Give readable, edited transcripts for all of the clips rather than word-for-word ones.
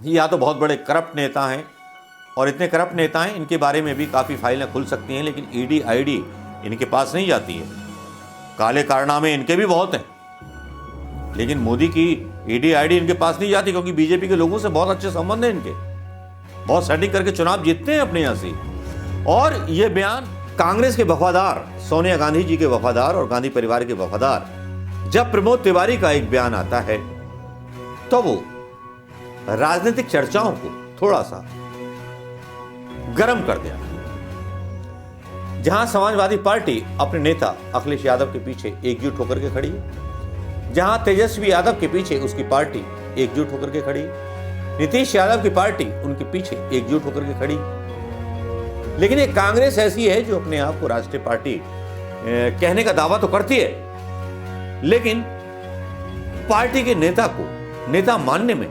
या तो बहुत बड़े करप्ट नेता हैं, और इतने करप्ट नेता हैं इनके बारे में भी काफ़ी फाइलें खुल सकती हैं, लेकिन ईडी आईडी इनके पास नहीं जाती है। काले कारनामे इनके भी बहुत हैं, लेकिन मोदी की ईडी आईडी इनके पास नहीं जाती, क्योंकि बीजेपी के लोगों से बहुत अच्छे संबंध हैं इनके, बहुत सेटिंग करके चुनाव जीतते हैं अपने यहाँ से। और ये बयान कांग्रेस के वफादार, सोनिया गांधी जी के वफादार और गांधी परिवार के वफादार, जब प्रमोद तिवारी का एक बयान आता है तो वो राजनीतिक चर्चाओं को थोड़ा सा गर्म कर दिया। जहां समाजवादी पार्टी अपने नेता अखिलेश यादव के पीछे एकजुट होकर के खड़ी है, जहां तेजस्वी यादव के पीछे उसकी पार्टी एकजुट होकर के खड़ी है, नीतीश यादव की पार्टी उनके पीछे एकजुट होकर के खड़ी है, लेकिन एक कांग्रेस ऐसी है जो अपने आप को राष्ट्रीय पार्टी कहने का दावा तो करती है, लेकिन पार्टी के नेता को नेता मानने में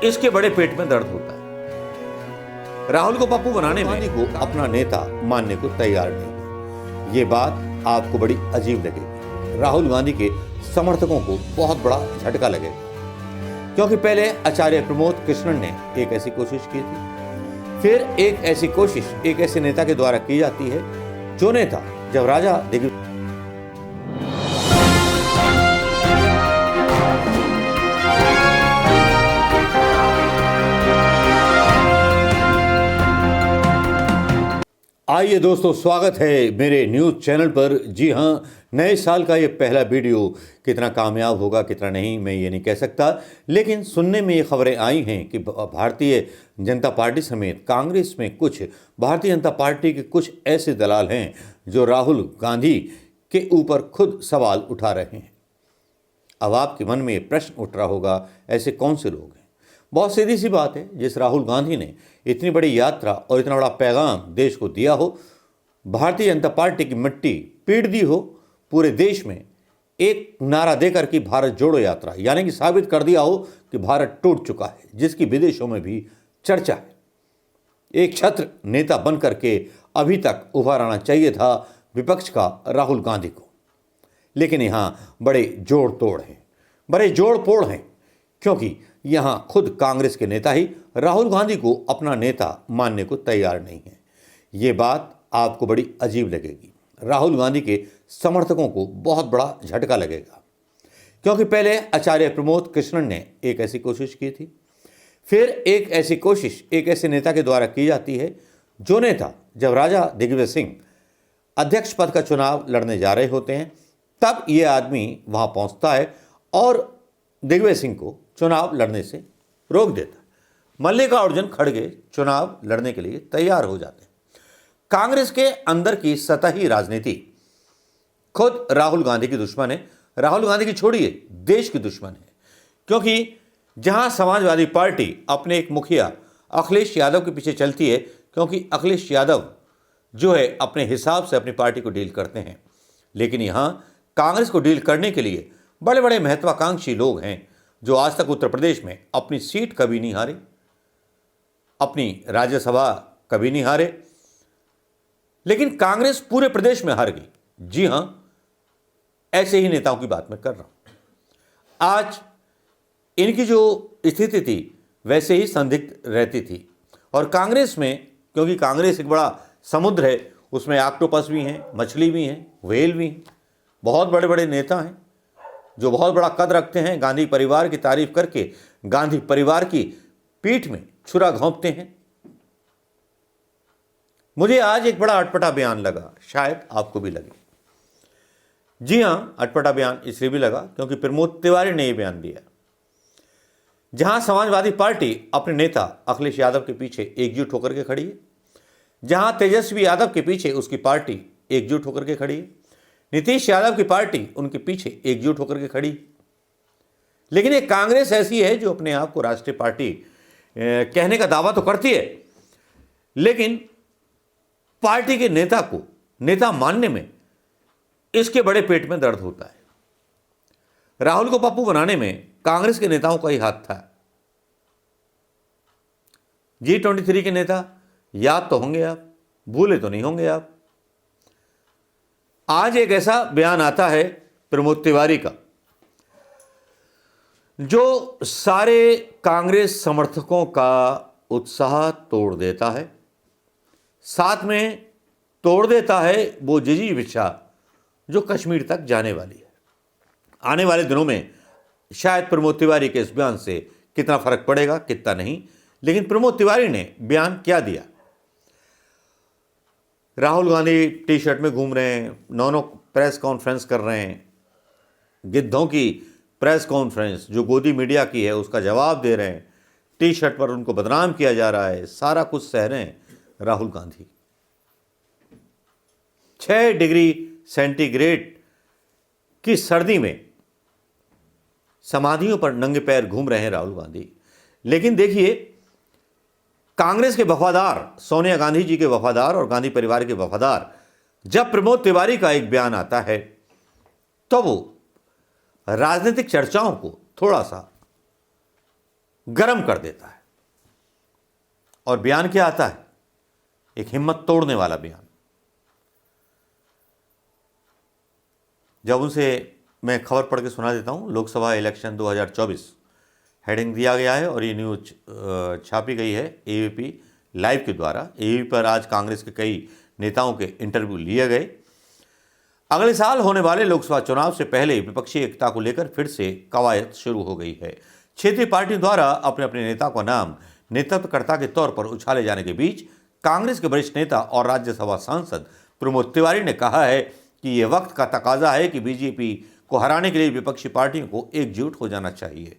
इसके बड़े पेट में दर्द होता है। राहुल को पप्पू बनाने में को अपना नेता मानने को तैयार नहीं। ये बात आपको बड़ी अजीब लगेगी। राहुल गांधी के समर्थकों को बहुत बड़ा झटका लगेगा, क्योंकि पहले आचार्य प्रमोद कृष्णन ने एक ऐसी कोशिश की थी, फिर एक ऐसी कोशिश एक ऐसे नेता के द्वारा की जाती है जो नेता जब राजा दिग्विजय आइए दोस्तों, स्वागत है मेरे न्यूज़ चैनल पर। जी हाँ, नए साल का ये पहला वीडियो कितना कामयाब होगा कितना नहीं मैं ये नहीं कह सकता, लेकिन सुनने में ये खबरें आई हैं कि भारतीय जनता पार्टी समेत कांग्रेस में कुछ भारतीय जनता पार्टी के कुछ ऐसे दलाल हैं जो राहुल गांधी के ऊपर खुद सवाल उठा रहे हैं। अब आपके मन में ये प्रश्न उठ रहा होगा, ऐसे कौन से लोग हैं? बहुत सीधी सी बात है, जिस राहुल गांधी ने इतनी बड़ी यात्रा और इतना बड़ा पैगाम देश को दिया हो, भारतीय जनता पार्टी की मिट्टी पीट दी हो, पूरे देश में एक नारा देकर कि भारत जोड़ो यात्रा, यानी कि साबित कर दिया हो कि भारत टूट चुका है, जिसकी विदेशों में भी चर्चा है। एक छत्र नेता बन करके अभी तक उभर आना चाहिए था विपक्ष का राहुल गांधी को, लेकिन यहाँ बड़े जोड़ तोड़ हैं, बड़े जोड़ पोड़ हैं, क्योंकि यहाँ खुद कांग्रेस के नेता ही राहुल गांधी को अपना नेता मानने को तैयार नहीं है। ये बात आपको बड़ी अजीब लगेगी। राहुल गांधी के समर्थकों को बहुत बड़ा झटका लगेगा, क्योंकि पहले आचार्य प्रमोद कृष्णन ने एक ऐसी कोशिश की थी, फिर एक ऐसी कोशिश एक ऐसे नेता के द्वारा की जाती है जो नेता जब राजा दिग्विजय सिंह अध्यक्ष पद का चुनाव लड़ने जा रहे होते हैं, तब ये आदमी वहाँ पहुँचता है और दिग्विजय सिंह को चुनाव लड़ने से रोक देता है। मल्लिकार्जुन खड़गे चुनाव लड़ने के लिए तैयार हो जाते हैं। कांग्रेस के अंदर की सतही राजनीति खुद राहुल गांधी की दुश्मन है। राहुल गांधी की छोड़िए, देश की दुश्मन है, क्योंकि जहां समाजवादी पार्टी अपने एक मुखिया अखिलेश यादव के पीछे चलती है, क्योंकि अखिलेश यादव जो है अपने हिसाब से अपनी पार्टी को डील करते हैं, लेकिन यहां कांग्रेस को डील करने के लिए बड़े बड़े महत्वाकांक्षी लोग हैं जो आज तक उत्तर प्रदेश में अपनी सीट कभी नहीं हारे, अपनी राज्यसभा कभी नहीं हारे, लेकिन कांग्रेस पूरे प्रदेश में हार गई। जी हां, ऐसे ही नेताओं की बात मैं कर रहा हूं। आज इनकी जो स्थिति थी वैसे ही संदिग्ध रहती थी, और कांग्रेस में, क्योंकि कांग्रेस एक बड़ा समुद्र है, उसमें ऑक्टोपस भी हैं, मछली भी हैं, व्हेल भी हैं, बहुत बड़े बड़े नेता हैं जो बहुत बड़ा कद रखते हैं, गांधी परिवार की तारीफ करके गांधी परिवार की पीठ में छुरा घोंपते हैं। मुझे आज एक बड़ा अटपटा बयान लगा, शायद आपको भी लगे। जी हां, अटपटा बयान इसलिए भी लगा क्योंकि प्रमोद तिवारी ने यह बयान दिया। जहां समाजवादी पार्टी अपने नेता अखिलेश यादव के पीछे एकजुट होकर के खड़ी है, जहां तेजस्वी यादव के पीछे उसकी पार्टी एकजुट होकर के खड़ी है, नीतीश यादव की पार्टी उनके पीछे एकजुट होकर के खड़ी, लेकिन एक कांग्रेस ऐसी है जो अपने आप को राष्ट्रीय पार्टी कहने का दावा तो करती है, लेकिन पार्टी के नेता को नेता मानने में इसके बड़े पेट में दर्द होता है। राहुल को पप्पू बनाने में कांग्रेस के नेताओं का ही हाथ था। G23 के नेता याद तो होंगे आप, भूले तो नहीं होंगे आप। आज एक ऐसा बयान आता है प्रमोद तिवारी का जो सारे कांग्रेस समर्थकों का उत्साह तोड़ देता है, साथ में तोड़ देता है वो जिजीविषा जो कश्मीर तक जाने वाली है। आने वाले दिनों में शायद प्रमोद तिवारी के इस बयान से कितना फर्क पड़ेगा, कितना नहीं, लेकिन प्रमोद तिवारी ने बयान क्या दिया। राहुल गांधी टी शर्ट में घूम रहे हैं, नौ प्रेस कॉन्फ्रेंस कर रहे हैं, गिद्धों की प्रेस कॉन्फ्रेंस जो गोदी मीडिया की है उसका जवाब दे रहे हैं, टी शर्ट पर उनको बदनाम किया जा रहा है, सारा कुछ सह रहे हैं राहुल गांधी। 6 डिग्री सेंटीग्रेड की सर्दी में समाधियों पर नंगे पैर घूम रहे हैं राहुल गांधी। लेकिन देखिए, कांग्रेस के वफादार, सोनिया गांधी जी के वफादार और गांधी परिवार के वफादार, जब प्रमोद तिवारी का एक बयान आता है तो वो राजनीतिक चर्चाओं को थोड़ा सा गर्म कर देता है। और बयान क्या आता है? एक हिम्मत तोड़ने वाला बयान। जब उनसे मैं खबर पढ़ के सुना देता हूं, लोकसभा इलेक्शन 2024 हेडिंग दिया गया है और ये न्यूज छापी गई है एबीपी लाइव के द्वारा। एबीपी पर आज कांग्रेस के कई नेताओं के इंटरव्यू लिए गए। अगले साल होने वाले लोकसभा चुनाव से पहले विपक्षी एकता को लेकर फिर से कवायद शुरू हो गई है। क्षेत्रीय पार्टियों द्वारा अपने अपने नेता का नाम नेतृत्वकर्ता के तौर पर उछाले जाने के बीच कांग्रेस के वरिष्ठ नेता और राज्यसभा सांसद प्रमोद तिवारी ने कहा है कि यह वक्त का तकाजा है कि बीजेपी को हराने के लिए विपक्षी पार्टियों को एकजुट हो जाना चाहिए।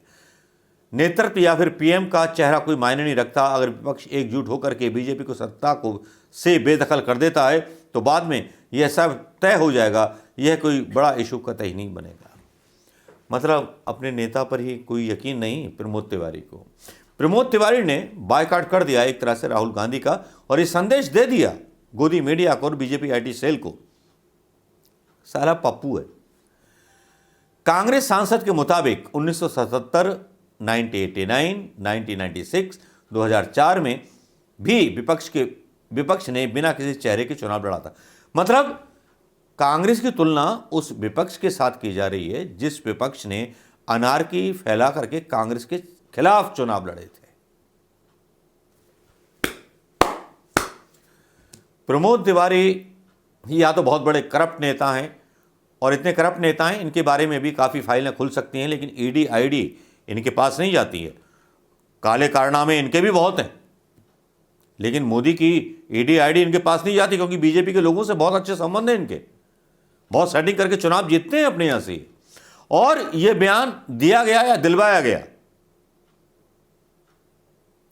नेतृत्व या फिर पीएम का चेहरा कोई मायने नहीं रखता। अगर विपक्ष एकजुट होकर के बीजेपी को सत्ता को से बेदखल कर देता है तो बाद में यह सब तय हो जाएगा, यह कोई बड़ा इशू कतई नहीं बनेगा। मतलब अपने नेता पर ही कोई यकीन नहीं प्रमोद तिवारी को। प्रमोद तिवारी ने बायकॉट कर दिया एक तरह से राहुल गांधी का और ये संदेश दे दिया गोदी मीडिया को और बीजेपी आईटी सेल को, सारा पप्पू है। कांग्रेस सांसद के मुताबिक 1977, 1989, 1996, 2004 में भी विपक्ष ने बिना किसी चेहरे के चुनाव लड़ा था। मतलब कांग्रेस की तुलना उस विपक्ष के साथ की जा रही है जिस विपक्ष ने अनारकी फैला करके कांग्रेस के खिलाफ चुनाव लड़े थे। प्रमोद तिवारी या तो बहुत बड़े करप्ट नेता हैं और इतने करप्ट नेता हैं, इनके बारे में भी काफ़ी फाइलें खुल सकती हैं, लेकिन ईडी आईडी इनके पास नहीं जाती है। काले कारनामे इनके भी बहुत हैं, लेकिन मोदी की ईडी आईडी इनके पास नहीं जाती क्योंकि बीजेपी के लोगों से बहुत अच्छे संबंध हैं इनके, बहुत सेटिंग करके चुनाव जीतते हैं अपने यहां से। और यह बयान दिया गया या दिलवाया गया,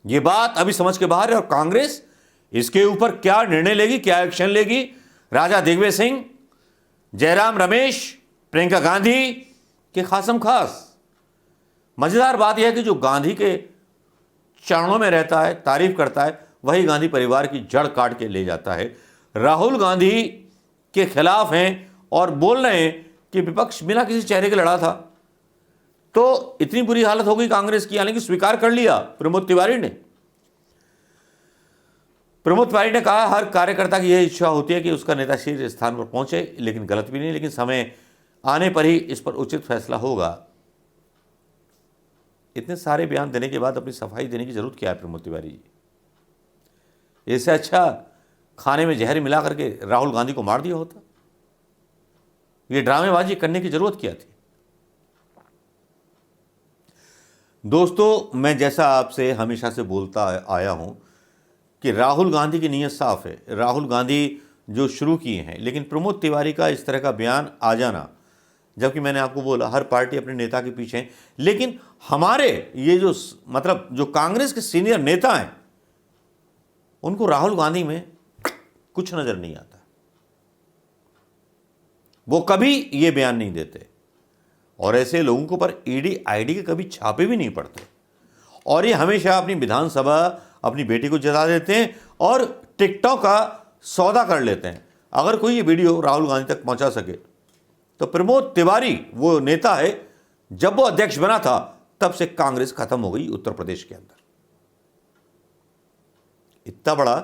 यह बात अभी समझ के बाहर है। और कांग्रेस इसके ऊपर क्या निर्णय लेगी, क्या एक्शन लेगी, राजा दिग्विजय सिंह, जयराम रमेश, प्रियंका गांधी के खासम खास। मजेदार बात यह है कि जो गांधी के चरणों में रहता है, तारीफ करता है, वही गांधी परिवार की जड़ काट के ले जाता है। राहुल गांधी के खिलाफ हैं और बोल रहे हैं कि विपक्ष बिना किसी चेहरे के लड़ा था। तो इतनी बुरी हालत हो गई कांग्रेस की, हालांकि स्वीकार कर लिया प्रमोद तिवारी ने। प्रमोद तिवारी ने कहा हर कार्यकर्ता की यह इच्छा होती है कि उसका नेता शीर्ष स्थान पर पहुंचे, लेकिन गलत भी नहीं, लेकिन समय आने पर ही इस पर उचित फैसला होगा। इतने सारे बयान देने के बाद अपनी सफाई देने की जरूरत क्या है प्रमोद तिवारी जी? इससे अच्छा खाने में जहर मिला करके राहुल गांधी को मार दिया होता। ये ड्रामेबाजी करने की जरूरत क्या थी? दोस्तों, मैं जैसा आपसे हमेशा से बोलता आया हूं कि राहुल गांधी की नीयत साफ है, राहुल गांधी जो शुरू किए हैं, लेकिन प्रमोद तिवारी का इस तरह का बयान आ जाना, जबकि मैंने आपको बोला हर पार्टी अपने नेता के पीछे है, लेकिन हमारे ये जो मतलब जो कांग्रेस के सीनियर नेता हैं उनको राहुल गांधी में कुछ नजर नहीं आता। वो कभी ये बयान नहीं देते और ऐसे लोगों के ऊपर ईडी आईडी के कभी छापे भी नहीं पड़ते और ये हमेशा अपनी विधानसभा अपनी बेटी को जता देते हैं और टिकटॉक का सौदा कर लेते हैं। अगर कोई ये वीडियो राहुल गांधी तक पहुंचा सके तो प्रमोद तिवारी वो नेता है, जब वो अध्यक्ष बना था तब से कांग्रेस खत्म हो गई उत्तर प्रदेश के अंदर। इतना बड़ा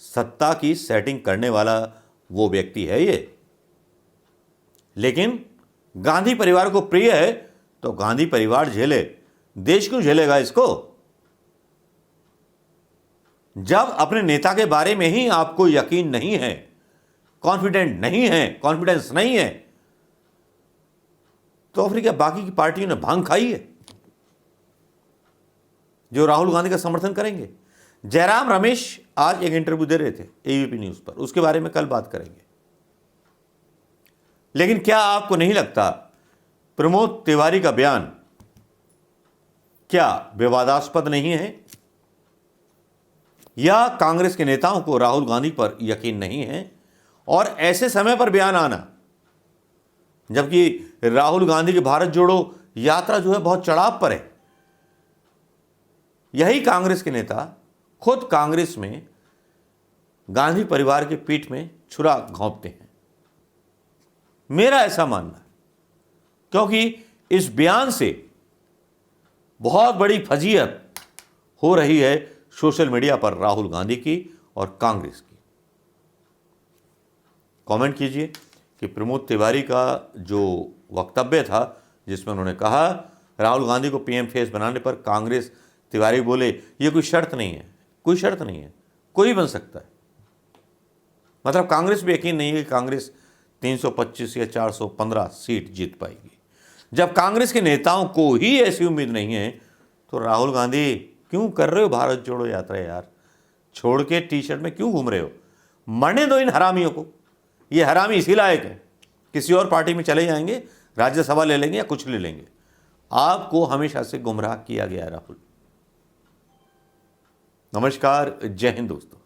सत्ता की सेटिंग करने वाला वो व्यक्ति है ये, लेकिन गांधी परिवार को प्रिय है तो गांधी परिवार झेले, देश क्यों झेलेगा इसको? जब अपने नेता के बारे में ही आपको यकीन नहीं है, कॉन्फिडेंट नहीं है, कॉन्फिडेंस नहीं है, तो फिर क्या बाकी की पार्टियों ने भांग खाई है जो राहुल गांधी का समर्थन करेंगे? जयराम रमेश आज एक इंटरव्यू दे रहे थे एबीपी न्यूज पर, उसके बारे में कल बात करेंगे। लेकिन क्या आपको नहीं लगता प्रमोद तिवारी का बयान क्या विवादास्पद नहीं है? या कांग्रेस के नेताओं को राहुल गांधी पर यकीन नहीं है और ऐसे समय पर बयान आना, जबकि राहुल गांधी की भारत जोड़ो यात्रा जो है बहुत चढ़ाव पर है। यही कांग्रेस के नेता खुद कांग्रेस में गांधी परिवार के पीठ में छुरा घोंपते हैं, मेरा ऐसा मानना है, क्योंकि इस बयान से बहुत बड़ी फजीहत हो रही है सोशल मीडिया पर राहुल गांधी की और कांग्रेस की। कमेंट कीजिए कि प्रमोद तिवारी का जो वक्तव्य था जिसमें उन्होंने कहा राहुल गांधी को पीएम फेस बनाने पर कांग्रेस, तिवारी बोले ये कोई शर्त नहीं है, कोई शर्त नहीं है, कोई बन सकता है। मतलब कांग्रेस भी यकीन नहीं है कि कांग्रेस 325 या 415 सीट जीत पाएगी। जब कांग्रेस के नेताओं को ही ऐसी उम्मीद नहीं है तो राहुल गांधी क्यों कर रहे हो भारत जोड़ो यात्रा यार? छोड़ के टी शर्ट में क्यों घूम रहे हो? मरने दो इन हरामियों को। ये हरामी इसी लायक है, किसी और पार्टी में चले जाएंगे, राज्यसभा ले लेंगे या कुछ ले लेंगे। आपको हमेशा से गुमराह किया गया है राहुल। नमस्कार, जय हिंद दोस्तों।